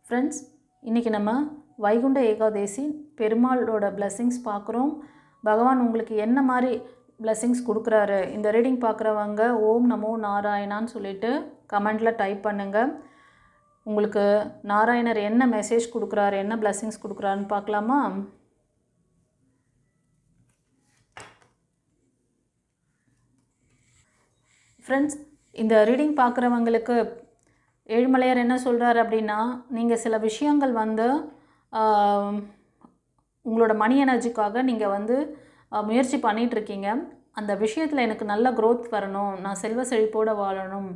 Friends, இன்றைக்கி நம்ம வைகுண்ட ஏகாதேசி பெருமாளோட பிளெஸ்ஸிங்ஸ் பார்க்குறோம். பகவான் உங்களுக்கு என்ன மாதிரி பிளெஸ்ஸிங்ஸ் கொடுக்குறாரு, இந்த ரீடிங் பார்க்குறவங்க ஓம் நமோ நாராயணான்னு சொல்லிட்டு கமெண்டில் டைப் பண்ணுங்கள். உங்களுக்கு நாராயணர் என்ன மெசேஜ் கொடுக்குறாரு, என்ன பிளெஸ்ஸிங்ஸ் கொடுக்குறாருன்னு பார்க்கலாமா? ஃப்ரெண்ட்ஸ், இந்த ரீடிங் பார்க்குறவங்களுக்கு ஏழுமலையார் என்ன சொல்கிறார் அப்படின்னா, நீங்கள் சில விஷயங்கள் உங்களோட மணி எனர்ஜிக்காக நீங்கள் முயற்சி பண்ணிகிட்ருக்கீங்க. அந்த விஷயத்தில் எனக்கு நல்ல க்ரோத் வரணும், நான் செல்வ செழிப்போடு வாழணும்.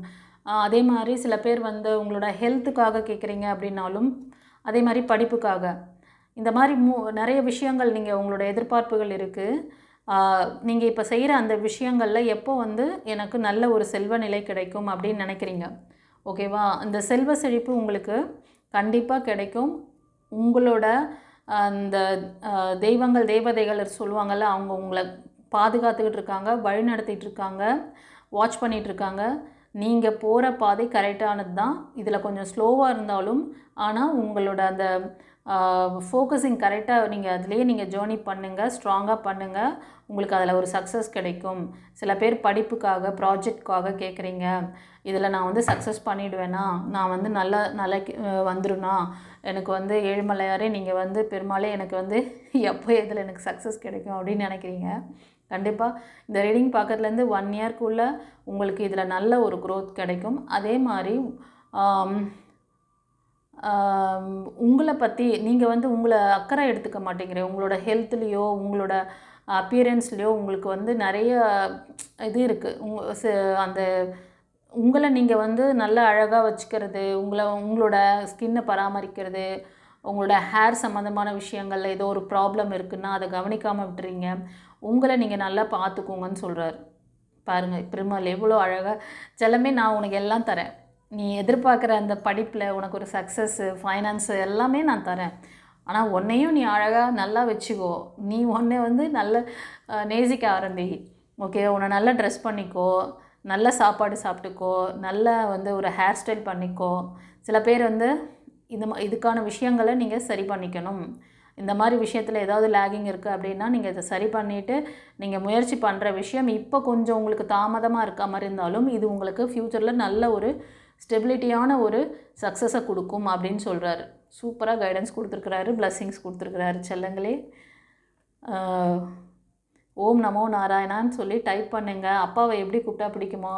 அதே மாதிரி சில பேர் உங்களோட ஹெல்த்துக்காக கேட்குறீங்க அப்படின்னாலும், அதே மாதிரி படிப்புக்காக, இந்த மாதிரி நிறைய விஷயங்கள் நீங்கள் உங்களோட எதிர்பார்ப்புகள் இருக்குது. நீங்கள் இப்போ செய்கிற அந்த விஷயங்களில் எப்போ எனக்கு நல்ல ஒரு செல்வ நிலை கிடைக்கும் அப்படின்னு நினைக்கிறீங்க. ஓகேவா? அந்த செல்வ செழிப்பு உங்களுக்கு கண்டிப்பாக கிடைக்கும். உங்களோட அந்த தெய்வங்கள் தேவதைகள் சொல்லுவாங்கள்ல, அவங்க உங்களை பாதுகாத்துக்கிட்டு இருக்காங்க, வழி நடத்திட்டு இருக்காங்க, வாட்ச் பண்ணிகிட்ருக்காங்க. நீங்கள் போகிற பாதை கரெக்டானது தான். இதில் கொஞ்சம் ஸ்லோவாக இருந்தாலும் ஆனால் உங்களோட அந்த ஃபோக்கஸிங் கரெக்டாக நீங்கள் அதிலே நீங்கள் ஜேர்னி பண்ணுங்கள், ஸ்ட்ராங்காக பண்ணுங்கள். உங்களுக்கு அதில் ஒரு சக்ஸஸ் கிடைக்கும். சில பேர் படிப்புக்காக ப்ராஜெக்ட்காக கேட்குறீங்க, இதில் நான் சக்ஸஸ் பண்ணிவிடுவேனா, நான் நல்ல வந்துடுனா, எனக்கு ஏழுமலையாரே நீங்கள் பெருமாளே எனக்கு எப்போ இதில் எனக்கு சக்ஸஸ் கிடைக்கும் அப்படின்னு நினைக்கிறீங்க. கண்டிப்பாக இந்த ரீடிங் பார்க்கறதுலேருந்து 1 இயர்க்குள்ளே உங்களுக்கு இதில் நல்ல ஒரு க்ரோத் கிடைக்கும். அதே மாதிரி உங்களை பற்றி நீங்கள் உங்களை அக்கறை எடுத்துக்க மாட்டேங்கிறீங்க. உங்களோட ஹெல்த்லேயோ உங்களோட அப்பியரன்ஸ்லேயோ உங்களுக்கு நிறைய இது இருக்குது. அந்த உங்களை நீங்கள் நல்ல அழகாக வச்சுக்கிறது, உங்களோட ஸ்கின்னை பராமரிக்கிறது, உங்களோட ஹேர் சம்மந்தமான விஷயங்களில் ஏதோ ஒரு ப்ராப்ளம் இருக்குதுன்னா அதை கவனிக்காமல் விட்டுறீங்க. உங்களை நீங்கள் நல்லா பார்த்துக்கோங்கன்னு சொல்கிறார். பாருங்கள், பெருமாள் எவ்வளோ அழகாக, செல்லமே நான் உனக்கு எல்லாம் தரேன், நீ எதிர்பார்க்குற அந்த படிப்பில் உனக்கு ஒரு சக்ஸஸ்ஸு, ஃபைனான்ஸு எல்லாமே நான் தரேன். ஆனால் உன்னையும் நீ அழகாக நல்லா வச்சுக்கோ. நீ உன்னை நல்ல நேசிக்க ஆரம்பி. ஓகே, உன்னை நல்லா ட்ரெஸ் பண்ணிக்கோ, நல்ல சாப்பாடு சாப்பிட்டுக்கோ, நல்ல ஒரு ஹேர் ஸ்டைல் பண்ணிக்கோ. சில பேர் இதுக்கான விஷயங்களை நீங்கள் சரி பண்ணிக்கணும். இந்த மாதிரி விஷயத்தில் ஏதாவது லேகிங் இருக்குது அப்படின்னா நீங்கள் இதை சரி பண்ணிவிட்டு நீங்கள் முயற்சி பண்ணுற விஷயம் இப்போ கொஞ்சம் உங்களுக்கு தாமதமாக இருக்க மாதிரி இருந்தாலும் இது உங்களுக்கு ஃப்யூச்சரில் நல்ல ஒரு ஸ்டெபிலிட்டியான ஒரு சக்ஸஸை கொடுக்கும் அப்படின்னு சொல்கிறாரு. சூப்பராக கைடன்ஸ் கொடுத்துருக்குறாரு, பிளெஸ்ஸிங்ஸ் கொடுத்துருக்குறாரு செல்லங்களே. ஓம் நமோ நாராயணான்னு சொல்லி டைப் பண்ணுங்கள். அப்பாவை எப்படி கூப்பிட்டா பிடிக்குமோ,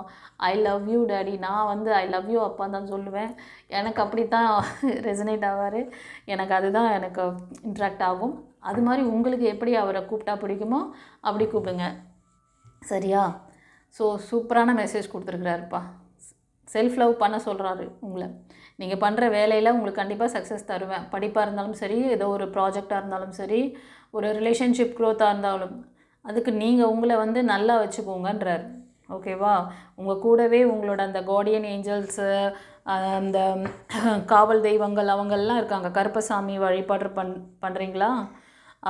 ஐ லவ் யூ டேடி, நான் ஐ லவ் யூ அப்பா தான் சொல்லுவேன். எனக்கு அப்படி தான் ரெசனேட் ஆவார். எனக்கு அதுதான் எனக்கு இன்ட்ராக்ட் ஆகும். அது மாதிரி உங்களுக்கு எப்படி அவரை கூப்பிட்டா பிடிக்குமோ அப்படி கூப்பிடுங்க, சரியா? ஸோ சூப்பரான மெசேஜ் கொடுத்துருக்குறாருப்பா. செல்ஃப் லவ் பண்ண சொல்கிறாரு உங்களை. நீங்கள் பண்ணுற வேலையில் உங்களுக்கு கண்டிப்பாக சக்ஸஸ் தருவேன். படிப்பாக இருந்தாலும் சரி, ஏதோ ஒரு ப்ராஜெக்டாக இருந்தாலும் சரி, ஒரு ரிலேஷன்ஷிப் க்ரோத்தாக இருந்தாலும் அதுக்கு நீங்கள் உங்களை நல்லா வச்சுக்கோங்கன்றார். ஓகேவா? உங்கள் கூடவே உங்களோட அந்த கார்டியன் ஏஞ்சல்ஸு, அந்த காவல் தெய்வங்கள் அவங்கெல்லாம் இருக்காங்க. கருப்பசாமி வழிபாடு பண்ணுறீங்களா?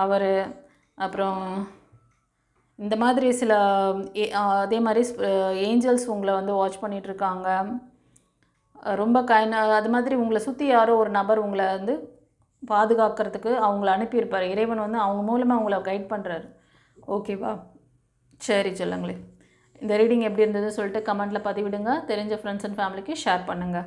அவர் அப்புறம் இந்த மாதிரி சில அதே மாதிரி ஏஞ்சல்ஸ் உங்களை வாட்ச் பண்ணிகிட்ருக்காங்க. ரொம்ப அது மாதிரி உங்களை சுற்றி யாரோ ஒரு நபர் உங்களை பாதுகாக்கிறதுக்கு அவங்கள அனுப்பியிருப்பார். இறைவன் அவங்க மூலமாக உங்களை கைட் பண்ணுறாரு. ஓகேவா? சரி சொல்லுங்களே, இந்த ரீடிங் எப்படி இருந்ததுன்னு சொல்லிட்டு கமெண்ட்டில் பதிவிடுங்க. தெரிஞ்ச ஃப்ரெண்ட்ஸ் அண்ட் ஃபேமிலிக்கு ஷேர் பண்ணுங்கள்.